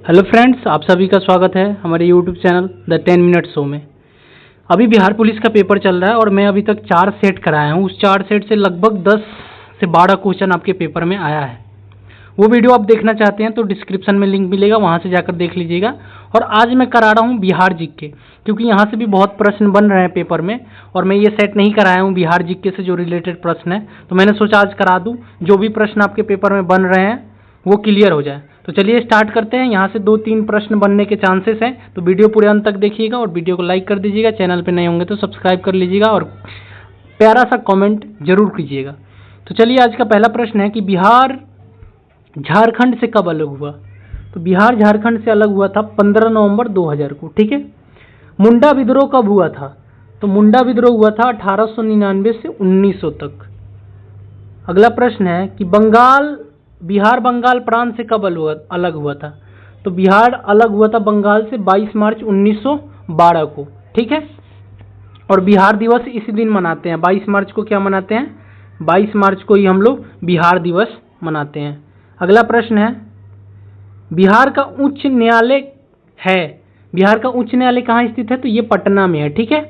Hello friends, आप सभी का स्वागत है हमारे YouTube channel the 10 minute show में। अभी बिहार पुलिस का पेपर चल रहा है और मैं अभी तक 4 सेट कराया हूँ। उस 4 सेट से लगभग 10 से 12 क्वेश्चन आपके पेपर में आया है। वो वीडियो आप देखना चाहते हैं तो डिस्क्रिप्शन में लिंक मिलेगा, वहाँ से जाकर देख लीजिएगा। और आज मैं करा रहा हूँ बिहार जीके, क्योंकि यहाँ से भी बहुत प्रश्न बन रहे हैं पेपर में और मैं ये सेट नहीं कराया हूँ बिहार जीके से जो रिलेटेड प्रश्न है, तो मैंने सोचा आज करा दूँ। जो भी प्रश्न आपके पेपर में बन रहे हैं वो क्लियर हो जाए। तो चलिए स्टार्ट करते हैं। यहाँ से 2-3 प्रश्न बनने के चांसेस हैं, तो वीडियो पूरे अंत तक देखिएगा और वीडियो को लाइक कर दीजिएगा। चैनल पे नए होंगे तो सब्सक्राइब कर लीजिएगा और प्यारा सा कमेंट जरूर कीजिएगा। तो चलिए आज का पहला प्रश्न है कि बिहार झारखंड से कब अलग हुआ। तो बिहार झारखंड से अलग हुआ था 15 नवंबर 2000 को, ठीक है। मुंडा विद्रोह कब हुआ था। तो मुंडा विद्रोह हुआ था 1899 से 1900 तक। अगला प्रश्न है कि बिहार बंगाल प्रांत से कब अलग हुआ था। तो बिहार अलग हुआ था बंगाल से 22 मार्च 1912 को, ठीक है। और बिहार दिवस इसी दिन मनाते हैं। 22 मार्च को क्या मनाते हैं, 22 मार्च को ही हम लोग बिहार दिवस मनाते हैं। अगला प्रश्न है बिहार का उच्च न्यायालय है। बिहार का उच्च न्यायालय कहाँ स्थित है। तो ये पटना में है, ठीक है।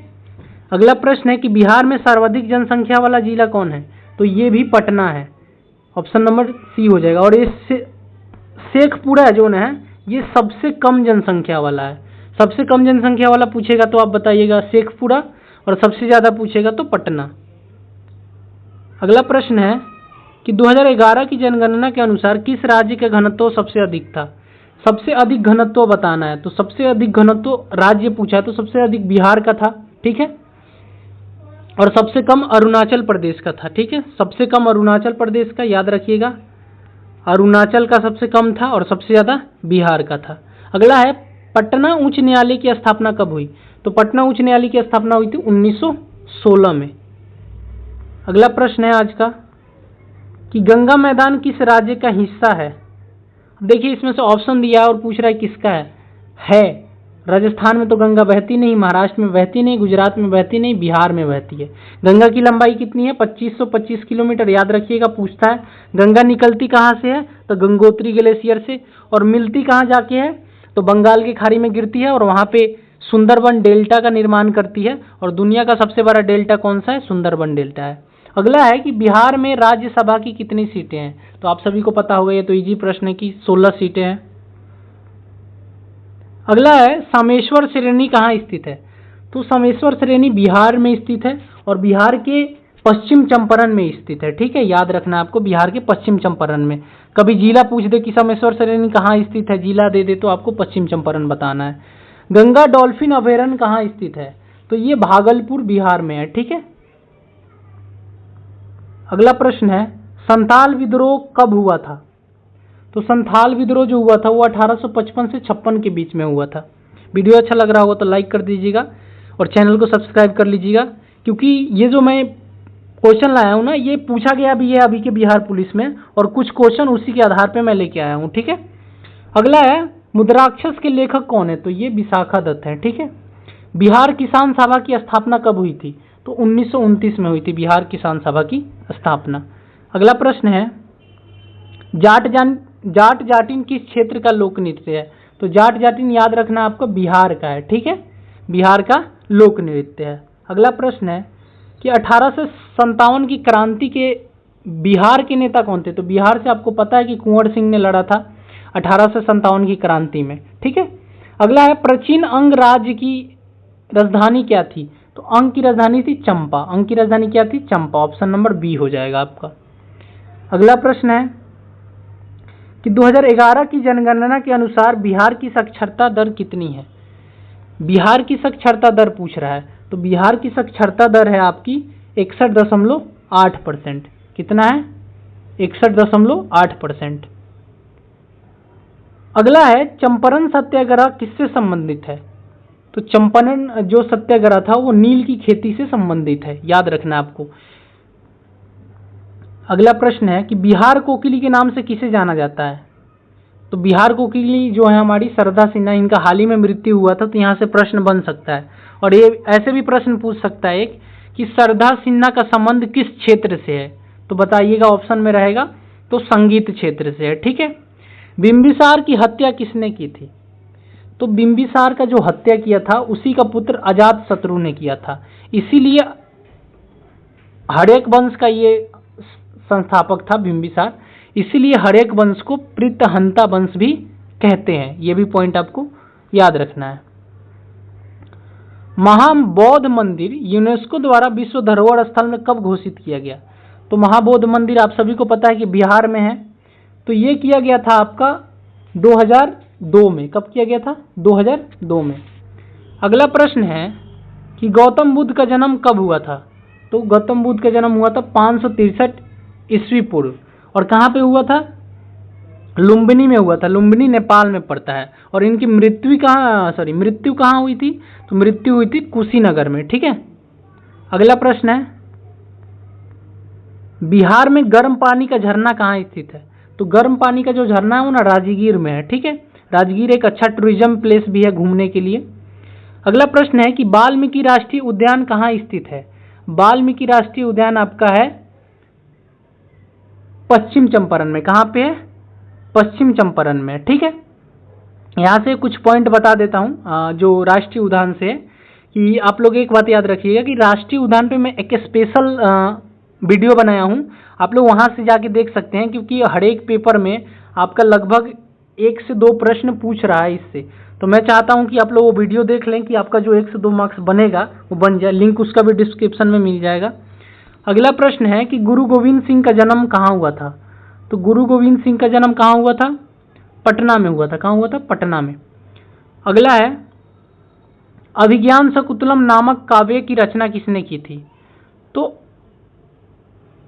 अगला प्रश्न है कि बिहार में सर्वाधिक जनसंख्या वाला जिला कौन है। तो ये भी पटना है, ऑप्शन नंबर सी हो जाएगा। और ये शेखपुरा जोन है, ये सबसे कम जनसंख्या वाला है। सबसे कम जनसंख्या वाला पूछेगा तो आप बताइएगा शेखपुरा, और सबसे ज़्यादा पूछेगा तो पटना। अगला प्रश्न है कि 2011 की जनगणना के अनुसार किस राज्य का घनत्व सबसे अधिक था। सबसे अधिक घनत्व बताना है, तो सबसे अधिक घनत्व राज्य पूछा तो सबसे अधिक बिहार का था, ठीक है। और सबसे कम अरुणाचल प्रदेश का था, ठीक है। सबसे कम अरुणाचल प्रदेश का, याद रखिएगा, अरुणाचल का सबसे कम था और सबसे ज़्यादा बिहार का था। अगला है पटना उच्च न्यायालय की स्थापना कब हुई। तो पटना उच्च न्यायालय की स्थापना हुई थी 1916 में। अगला प्रश्न है आज का कि गंगा मैदान किस राज्य का हिस्सा है। देखिए इसमें से ऑप्शन दिया है और पूछ रहा है किसका है। राजस्थान में तो गंगा बहती नहीं, महाराष्ट्र में बहती नहीं, गुजरात में बहती नहीं, बिहार में बहती है। गंगा की लंबाई कितनी है, 2525 किलोमीटर, याद रखिएगा। पूछता है गंगा निकलती कहाँ से है, तो गंगोत्री ग्लेशियर से। और मिलती कहाँ जाके है, तो बंगाल की खाड़ी में गिरती है और वहाँ पे सुंदरबन डेल्टा का निर्माण करती है। और दुनिया का सबसे बड़ा डेल्टा कौन सा है, सुंदरबन डेल्टा है। अगला है कि बिहार में राज्यसभा की कितनी सीटें हैं। तो आप सभी को पता होगा, ये तो इजी प्रश्न है कि 16 सीटें हैं। अगला है सामेश्वर श्रेणी कहाँ स्थित है। तो सामेश्वर श्रेणी बिहार में स्थित है और बिहार के पश्चिम चंपारण में स्थित है, ठीक है। याद रखना आपको, बिहार के पश्चिम चंपारण में। कभी जिला पूछ दे कि सामेश्वर श्रेणी कहाँ स्थित है, जिला दे दे तो आपको पश्चिम चंपारण बताना है। गंगा डॉल्फिन अभयारण्य कहाँ स्थित है। तो ये भागलपुर बिहार में है, ठीक है। अगला प्रश्न है संथाल विद्रोह कब हुआ था। तो संथाल विद्रोह जो हुआ था वो 1855 से 56 के बीच में हुआ था। वीडियो अच्छा लग रहा होगा तो लाइक कर दीजिएगा और चैनल को सब्सक्राइब कर लीजिएगा, क्योंकि ये जो मैं क्वेश्चन लाया हूँ ना, ये पूछा गया भी है अभी के बिहार पुलिस में, और कुछ क्वेश्चन उसी के आधार पे मैं लेके आया हूँ, ठीक है। अगला है मुद्राक्षस के लेखक कौन है। तो ये विशाखा दत्त है, ठीक है। बिहार किसान सभा की स्थापना कब हुई थी। तो 1929 में हुई थी बिहार किसान सभा की स्थापना। अगला प्रश्न है जाट जाटिन किस क्षेत्र का लोक नृत्य है। तो जाट जाटिन याद रखना आपको बिहार का है, ठीक है। बिहार का लोक नृत्य है। अगला प्रश्न है कि 1857 की क्रांति के बिहार के नेता कौन थे। तो बिहार से आपको पता है कि कुंवर सिंह ने लड़ा था 1857 की क्रांति में, ठीक है। अगला है प्राचीन अंग राज्य की राजधानी क्या थी। तो अंग की राजधानी थी चंपा। अंग की राजधानी क्या थी, चंपा। ऑप्शन नंबर बी हो जाएगा आपका। अगला प्रश्न है कि 2011 की जनगणना के अनुसार बिहार की साक्षरता दर कितनी है। बिहार की साक्षरता दर पूछ रहा है, तो बिहार की साक्षरता दर है आपकी 61.8%। कितना है, 61.8%। अगला है चंपारण सत्याग्रह किससे संबंधित है। तो चंपारण जो सत्याग्रह था वो नील की खेती से संबंधित है, याद रखना आपको। अगला प्रश्न है कि बिहार कोकिली के नाम से किसे जाना जाता है। तो बिहार कोकिली जो है हमारी शारदा सिन्हा, इनका हाल ही में मृत्यु हुआ था, तो यहाँ से प्रश्न बन सकता है। और ये ऐसे भी प्रश्न पूछ सकता है एक कि शारदा सिन्हा का संबंध किस क्षेत्र से है। तो बताइएगा, ऑप्शन में रहेगा तो संगीत क्षेत्र से है, ठीक है। बिंबिसार की हत्या किसने की थी? तो बिंबिसार का जो हत्या किया था उसी का पुत्र अजातशत्रु ने किया था, इसीलिए हड़ेक वंश का ये संस्थापक था बिंबिसार, इसीलिए हड़ेक वंश को प्रीतहंता वंश भी कहते हैं। ये भी पॉइंट आपको याद रखना है। महाबौद्ध मंदिर यूनेस्को द्वारा विश्व धरोहर स्थल में कब घोषित किया गया? तो महाबौद्ध मंदिर आप सभी को पता है कि बिहार में है, तो ये किया गया था आपका 2002 में। कब किया गया था? 2002 में। अगला प्रश्न है कि गौतम बुद्ध का जन्म कब हुआ था? तो गौतम बुद्ध का जन्म हुआ था 563 ईस्वी पूर्व, और कहाँ पे हुआ था? लुम्बिनी में हुआ था। लुम्बिनी नेपाल में पड़ता है। और इनकी मृत्यु कहाँ हुई थी? तो मृत्यु हुई थी कुशीनगर में। ठीक है। अगला प्रश्न है, बिहार में गर्म पानी का झरना कहाँ स्थित है? तो गर्म पानी का जो झरना है वो ना राजगीर में है। ठीक है। राजगीर एक अच्छा टूरिज्म प्लेस भी है घूमने के लिए। अगला प्रश्न है कि वाल्मीकि राष्ट्रीय उद्यान कहाँ स्थित है? वाल्मीकि राष्ट्रीय उद्यान आपका है पश्चिम चंपारण में। कहाँ पे है? पश्चिम चंपारण में। ठीक है। यहाँ से कुछ पॉइंट बता देता हूँ जो राष्ट्रीय उद्यान से, कि आप लोग एक बात याद रखिएगा कि राष्ट्रीय उद्यान पे मैं एक स्पेशल वीडियो बनाया हूँ, आप लोग वहाँ से जाके देख सकते हैं, क्योंकि हर एक पेपर में आपका लगभग 1 से 2 प्रश्न पूछ रहा है इससे। तो मैं चाहता हूँ कि आप लोग वो वीडियो देख लें कि आपका जो 1 से 2 मार्क्स बनेगा वो बन जाए। लिंक उसका भी डिस्क्रिप्शन में मिल जाएगा। अगला प्रश्न है कि गुरु गोविंद सिंह का जन्म कहाँ हुआ था? तो गुरु गोविंद सिंह का जन्म कहाँ हुआ था? पटना में हुआ था। कहाँ हुआ था? पटना में। अगला है, अभिज्ञान शकुंतलम नामक काव्य की रचना किसने की थी? तो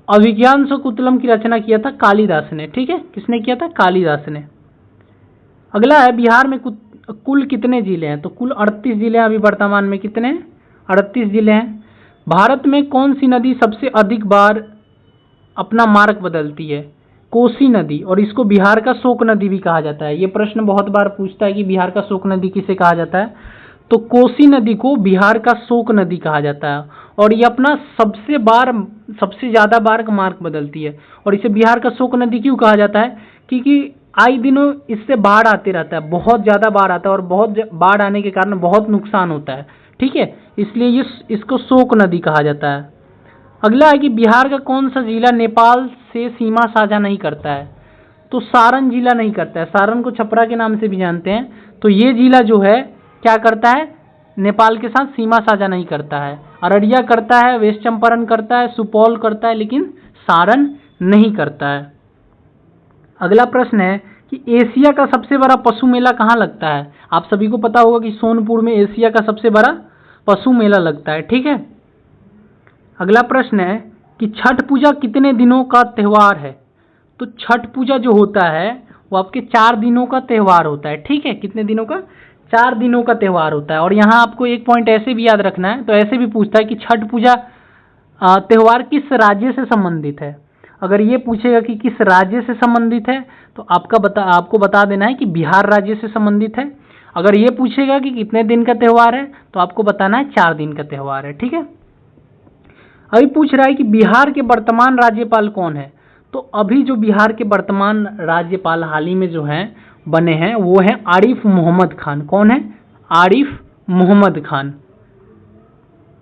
अभिज्ञान शकुंतलम की रचना किया था कालिदास ने। ठीक है। किसने किया था? कालिदास ने। अगला है, बिहार में कुल कितने जिले हैं? तो कुल 38 जिले हैं अभी वर्तमान में। कितने हैं? 38 जिले हैं। भारत में कौन सी नदी सबसे अधिक बार अपना मार्ग बदलती है? कोसी नदी, और इसको बिहार का शोक नदी भी कहा जाता है। ये प्रश्न बहुत बार पूछता है कि बिहार का शोक नदी किसे कहा जाता है? तो कोसी नदी को बिहार का शोक नदी कहा जाता है, और ये अपना सबसे ज़्यादा बार मार्ग बदलती है। और इसे बिहार का शोक नदी क्यों कहा जाता है? क्योंकि आए दिनों इससे बाढ़ आते रहता है, बहुत ज़्यादा बाढ़ आता है, और बहुत बाढ़ आने के कारण बहुत नुकसान होता है। ठीक है। इसलिए इसको शोक नदी कहा जाता है। अगला है कि बिहार का कौन सा जिला नेपाल से सीमा साझा नहीं करता है? तो सारण जिला नहीं करता है। सारण को छपरा के नाम से भी जानते हैं। तो ये जिला जो है क्या करता है? नेपाल के साथ सीमा साझा नहीं करता है। अररिया करता है, वेस्ट चंपारण करता है, सुपौल करता है, लेकिन सारण नहीं करता है। अगला प्रश्न है कि एशिया का सबसे बड़ा पशु मेला कहाँ लगता है? आप सभी को पता होगा कि सोनपुर में एशिया का सबसे बड़ा पशु मेला लगता है। ठीक है। अगला प्रश्न है कि छठ पूजा कितने दिनों का त्यौहार है? तो छठ पूजा जो होता है वो आपके 4 दिनों का त्यौहार होता है। ठीक है। कितने दिनों का? 4 दिनों का त्यौहार होता है। और यहाँ आपको एक पॉइंट ऐसे भी याद रखना है, तो ऐसे भी पूछता है कि छठ पूजा त्यौहार किस राज्य से संबंधित है? अगर ये पूछेगा कि किस राज्य से संबंधित है, तो आपको बता देना है कि बिहार राज्य से संबंधित है। अगर ये पूछेगा कि कितने दिन का त्यौहार है, तो आपको बताना है 4 दिन का त्यौहार है। ठीक है। अभी पूछ रहा है कि बिहार के वर्तमान राज्यपाल कौन है? तो अभी जो बिहार के वर्तमान राज्यपाल हाल ही में जो हैं बने हैं वो हैं आरिफ मोहम्मद खान। कौन है? आरिफ मोहम्मद खान।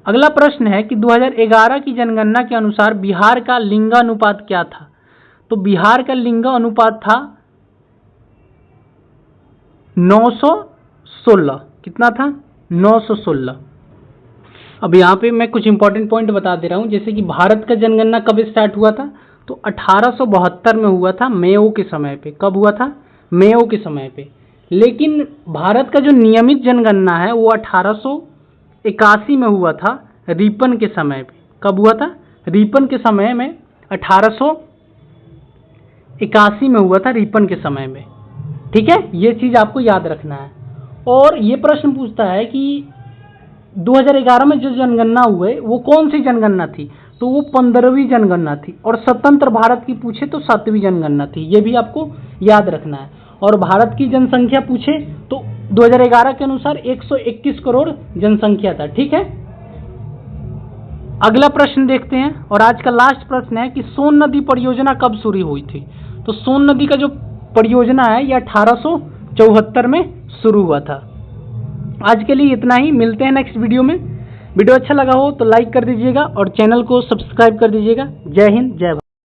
अगला प्रश्न है कि 2011 की जनगणना के अनुसार बिहार का लिंगानुपात क्या था? तो बिहार का लिंगानुपात था 916। कितना था? 916। अब यहाँ पे मैं कुछ इंपॉर्टेंट पॉइंट बता दे रहा हूँ, जैसे कि भारत का जनगणना कब स्टार्ट हुआ था? तो 1872 में हुआ था, मेयो के समय पे। कब हुआ था? मेयो के समय पे। लेकिन भारत का जो नियमित जनगणना है वो 1881 में हुआ था, रिपन के समय पे। कब हुआ था? रिपन के समय में 1881 में हुआ था, रिपन के समय में। ठीक है। ये चीज़ आपको याद रखना है। और ये प्रश्न पूछता है कि 2011 में जो जनगणना हुए वो कौन सी जनगणना थी? तो वो 15वीं जनगणना थी। और स्वतंत्र भारत की पूछे तो 7वीं जनगणना थी। ये भी आपको याद रखना है। और भारत की जनसंख्या पूछे तो 2011 के अनुसार 121 करोड़ जनसंख्या था। ठीक है। अगला प्रश्न देखते हैं, और आज का लास्ट प्रश्न है कि सोन नदी परियोजना कब शुरू हुई थी? तो सोन नदी का जो परियोजना है ये 1874 में शुरू हुआ था। आज के लिए इतना ही, मिलते हैं नेक्स्ट वीडियो में। वीडियो अच्छा लगा हो तो लाइक कर दीजिएगा और चैनल को सब्सक्राइब कर दीजिएगा। जय हिंद, जय भारत।